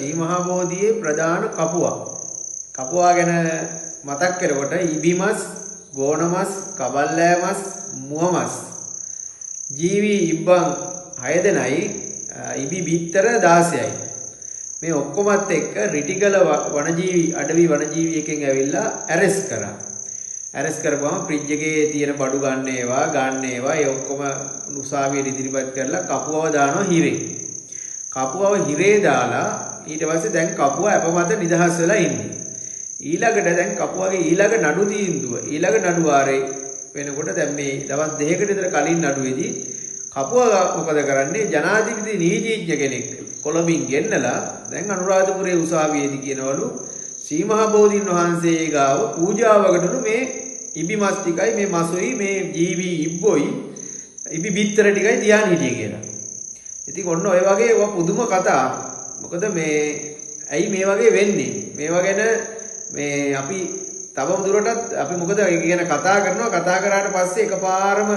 ශ්‍රී මහා බෝධියේ ප්‍රධාන කපුවා. කපුවා ගැන මතක් කරකොට ඉබිමස්, ගෝණමස්, කබල්ලෑමස්, මුවමස්. ජීවි ඉබ්බන් 6 දෙනයි, ඉබි බිත්තර 16යි. මේ ඔක්කොමත් එක්ක රිටිගල වනජීවි අඩවි වනජීවි එකෙන් ඇවිල්ලා ඇරෙස්ට් කරා. ඇරෙස්ට් කරපුවම ෆ්‍රිජ් එකේ තියෙන බඩු ගන්න ඒවා ඒ ඔක්කොම උසාවියට ඉදිරිපත් කරලා කපුවව දානවා හිරේ. කපුවව හිරේ දාලා ඊට පස්සේ දැන් කපුව අපමත නිදහස් වෙලා ඉන්නේ. ඊළඟට දැන් කපුවගේ ඊළඟ නඩු තීන්දුව ඊළඟ නඩු වාරේ වෙනකොට දැන් මේ දවස් 2කට විතර කලින් නඩුවේදී කපුව මොකද කරන්නේ? ජනාධිපති නීතිඥ කෙනෙක් කොළඹින් ගෙන්නලා දැන් අනුරාධපුරයේ උසාවියේදී කියනවලු ශ්‍රී මහා බෝධීන් වහන්සේ ගාව පූජාවකටලු මේ ඉබි මස් ටිකයි මේ මසොයි මේ ජීවි ඉබ්බොයි ඉබි බිත්තර ටිකයි තියාන හිටියේ කියලා. ඉතින් ඔන්න ඔය වගේ පුදුම කතා. මොකද මේ ඇයි මේ වගේ වෙන්නේ? මේවා ගැන මේ අපි තවම දුරටත් අපි මොකද ඒක ගැන කතා කරාට පස්සේ එකපාරම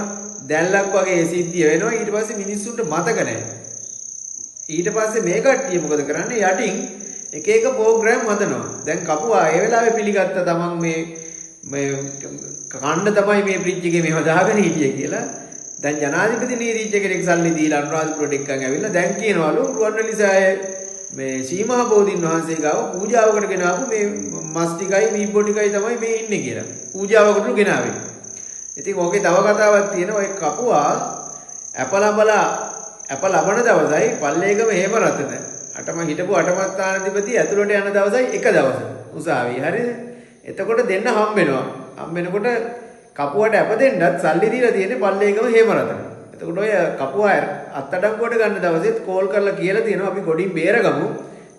දැල්ලක් වගේ සිද්ධිය වෙනවා. ඊට පස්සේ මිනිස්සුන්ට මතක නැහැ. ඊට පස්සේ මේ කට්ටිය මොකද කරන්නේ? යටින් එක එක ප්‍රෝග්‍රෑම් හදනවා. දැන් කපුවා ඒ වෙලාවේ පිළිගත්ත තමන් මේ කණ්ඩ තමයි මේ ෆ්‍රිජ් එකේ මෙහෙම දාගෙන හිටියේ කියලා. දැන් ජනාධිපති නීතිඥ කෙනෙක් සල්ලි දීලා අනුරාධපුරට එක්කන් ඇවිල්ලා දැන් කියනවලු රුවන්වැලිසෑය මේ ශ්‍රී මහා බෝධීන් වහන්සේ ගාව පූජාවකට ගෙනාවු මේ මස් ටිකයි මීබ්බෝ ටිකයි තමයි මේ ඉන්නේ කියලා. පූජාවකට ගෙනාවේ. ඉතින් ඕකේ තව කතාවක් තියෙනවා. ඔය කපුවා අප ලබන දවසයි පල්ලේගම හේම රතන අටම හිටපු අටම ස්ථානාධිපති ඇතුළට යන දවසයි එක දවස උසාවියේ. හරිද? එතකොට දෙන්න හම්බ වෙනවා. හම්බ වෙනකොට කපුවට අප දෙන්නත් සල්ලි දීලා තියෙන්නේ පල්ලේගම හේම රතන. එතකොට ඔය කපුවා අත්අඩංගුවට ගන්න දවසෙත් කෝල් කරලා කියලා තියෙනවා අපි ගොඩින් බේරගමු.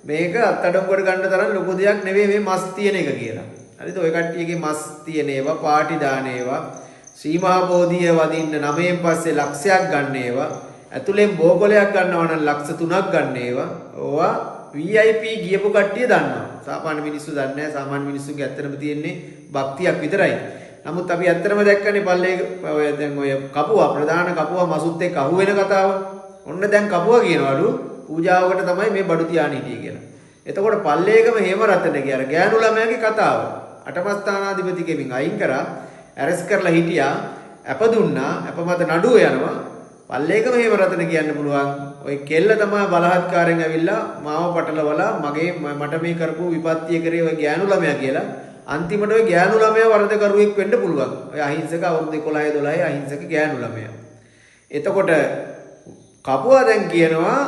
මේක අත්අඩංගුවට ගන්න තරම් ලොකු දෙයක් නෙවෙයි මේ මස් තියෙන එක කියලා. හරිද? ඔය කට්ටියගේ මස් තියෙන ඒවා, පාටි දාන ඒවා, ශ්‍රී මහා බෝධිය වදින්න 9න් පස්සේ ලක්ෂයක් ගන්න ඒවා, ඇතුලෙන් බෝගලයක් ගන්නවා නම් ලක්ෂ 3ක් ගන්න ඒවා. ඕවා VIP ගියපු කට්ටිය දන්නවා. සාමාන්‍ය මිනිස්සු දන්නේ නැහැ. සාමාන්‍ය මිනිස්සුන්ගේ ඇත්තටම තියෙන්නේ භක්තියක් විතරයි. නමුත් අපි ඇත්තටම දැක්කනේ පල්ලේ ඔය දැන් ඔය කපුවා ප්‍රධාන කපුවා මසුත් එක්ක අහු වෙන කතාව. ඔන්න දැන් කපුවා කියනවලු පූජාවකට තමයි මේ බඩු තියාන හිටියේ කියලා. එතකොට පල්ලේගම හේම රතන කියන ගෑනු ළමයාගේ කතාව. අටම ස්ථානාධිපති කෙමින් අයින් කරා, ඇරස් කරලා හිටියා, අප දුන්නා, අප මත නඩුව යනවා. පල්ලේගම හේම රතන කියන්න පුළුවන්. ඔය කෙල්ල තමයි බලහත්කාරයෙන් ඇවිල්ලා මාව පටලවලා මට මේ කරපු විපත්තිය කරේ ඔය ගෑනු ළමයා කියලා. අන්තිමට ඔය ගෑනු ළමයා වරදකරුවෙක් වෙන්න පුළුවන්. ඔය අහිංසක අවුරුදු 11 12 අහිංසක ගෑනු ළමයා. එතකොට කපුවා දැන් කියනවා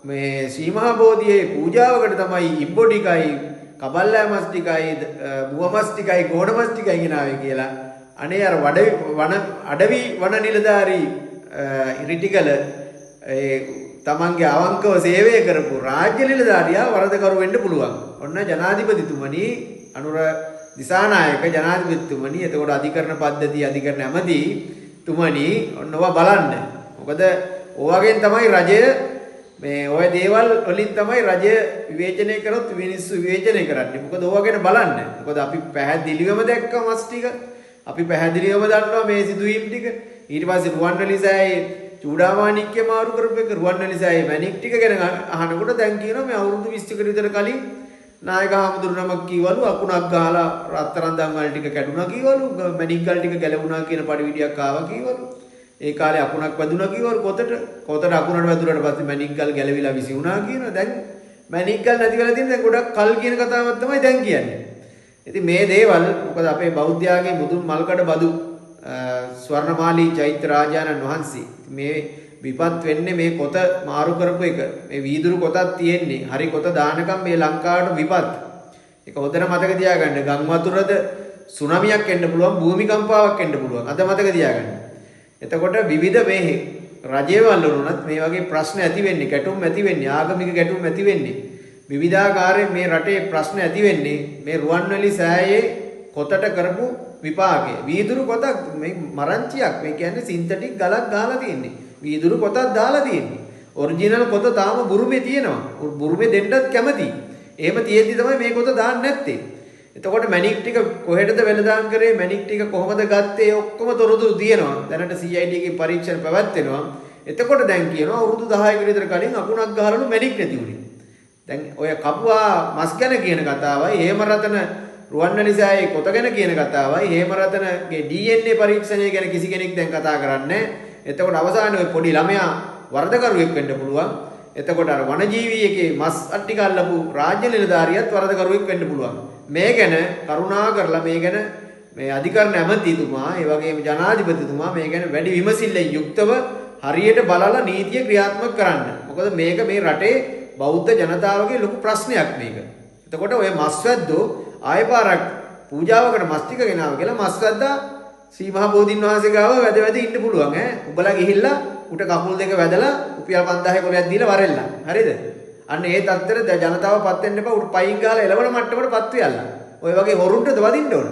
මේ ශ්‍රී මහා බෝධියේ පූජාවකට තමයි ඉබ්බෝ ටිකයි, කබල්ලෑ මස් ටිකයි, බුවමස් ටිකයි, ගෝණමස් ටිකයි ගෙනාවේ කියලා. අනේ අර අඩවි වන නිලධාරී රිටිගල තමන්ගේ අවංකව සේවය කරපු රාජ්‍ය නිලධාරියා වරදකරු වෙන්න පුළුවන්. ඔන්න ජනාධිපතිතුමනි අනුර දිසානායක ජනාධිපතිතුමනි, එතකොට අධිකරණ පද්ධතිය අධිකරණ ඇමති තුමනි ඔන්නව බලන්න. මොකද ඔයගෙන් තමයි රජය මේ ඔය දේවල් වලින් තමයි රජය විවේචනය කරොත් මිනිස්සු විවේචනය කරන්නේ. මොකද ඔයගෙන බලන්න. මොකද අපි පැහැදිලිවම දැක්ක මස් ටික. අපි පැහැදිලිවම දන්නවා මේ සිදුවීම් ටික. ඊට පස්සේ රුවන්වැලිසෑයේ චූඩාමාණික්‍ය මාරු කරපු එක රුවන්වැලිසෑයේ මැණික් ටික ගැන අහනකොට දැන් කියනවා මේ අවුරුදු 20කට විතර කලින් නායක හාමුදුරු නමක් කීවලු අකුණක් ගහලා රත්තරන් දන්වල ටික කැඩුනා කීවලු, මැණික් ගල් ටික ගැලවුණා කියන පරිවිඩියක් ආවා කීවලු. ඒ කාලේ අකුණක් වැදුනා කීවලු කොතට අකුණට වැදුනට පස්සේ මැණික් ගල් ගැලවිලා විසි වුණා කියනවා. දැන් මැණික් ගල් නැති වෙලා තියෙන දැන් ගොඩක් කල් කියන කතාවක් තමයි දැන් කියන්නේ. ඉතින් මේ දේවල් මොකද අපේ බෞද්ධයාගේ මුදුන් මල්කඩ බදු ස්වර්ණමාලී චෛත්‍ය රාජානන් වහන්සේ මේ විපත් වෙන්නේ මේ කොත මාරු කරපු එක. මේ වීදුරු කොතක් තියෙන්නේ. හරි කොත දානකම් මේ ලංකාවට විපත්. ඒක හොඳට මතක තියාගන්න. ගම් වතුරද සුනාමියක් එන්න පුළුවන්, භූමිකම්පාවක් එන්න පුළුවන්. අද මතක තියාගන්න. එතකොට විවිධ මේ රජයවල වුණත් මේ වගේ ප්‍රශ්න ඇති වෙන්නේ, ගැටුම් ඇති වෙන්නේ, ආගමික ගැටුම් ඇති වෙන්නේ. විවිධාකාරයෙන් මේ රටේ ප්‍රශ්න ඇති වෙන්නේ මේ රුවන්වැලිසෑයේ කොතට කරපු විපාකය. වීදුරු කොතක් මේ මරංචියක්. මේ කියන්නේ සින්තටික් ගලක් ගහලා තියෙන්නේ. වීදුරු කොතක් දාලා තියෙන්නේ. ඔරිජිනල් කොත තාම බුරුමේ තියෙනවා. බුරුමේ දෙන්නත් කැමති. එහෙම තියෙද්දි තමයි මේ කොත දාන්නේ නැත්තේ. එතකොට මැණික් ටික කොහෙටද වෙලදාම් කරේ, මැණික් ටික කොහොමද ගත්තේ, ඔක්කොම තොරතුරු තියෙනවා. දැනට CID එකේ පරීක්ෂණ පැවැත්වෙනවා. එතකොට දැන් කියනවා අවුරුදු 10කට විතර කලින් අකුණක් ගහලලු මැණික් නැති වුණේ. දැන් ඔය කපුවා මස් ගැන කියන කතාවයි හේමරතන රුවන්වැලිසෑයේ කොත ගැන කියන කතාවයි හේමරතනගේ DNA පරීක්ෂණය ගැන කිසි කෙනෙක් දැන් කතා කරන්නේ. එතකොට අවසානයේ ඔය පොඩි ළමයා වරදකරුවෙක් වෙන්න පුළුවන්. එතකොට අර වනජීවී එකේ මස් අට්ටික අල්ලපු රාජ්‍ය නිලධාරියත් වරදකරුවෙක් වෙන්න පුළුවන්. මේ ගැන කරුණා කරලා මේ ගැන මේ අධිකරණ ඇමතිතුමා ඒ වගේම ජනාධිපතිතුමා මේ ගැන වැඩි විමසිල්ලෙන් යුක්තව හරියට බලලා නීතිය ක්‍රියාත්මක කරන්න. මොකද මේක මේ රටේ බෞද්ධ ජනතාවගේ ලොකු ප්‍රශ්නයක් මේක. එතකොට ඔය මස්වැද්දෝ ආයෙ පාරක් පූජාවකට මස් ටික ගෙනාව කියලා මස්වැද්දා ශ්‍රී මහා බෝධින් වහන්සේ ගාව වැද ඉන්න පුළුවන් ඈ. උඹලා ගිහිල්ලා උට කකුල් දෙක වැදලා රුපියල් 5000 කොලයක් දීලා වරෙල්ලා. හරිද? අන්න ඒ තත්ත්වෙට ජනතාවපත් වෙන්න එපා. උට පයින් ගාලා එළවන මට්ටමටපත් වෙයල්ලා. ඔය වගේ හොරුන්ටද වදින්න ඕන.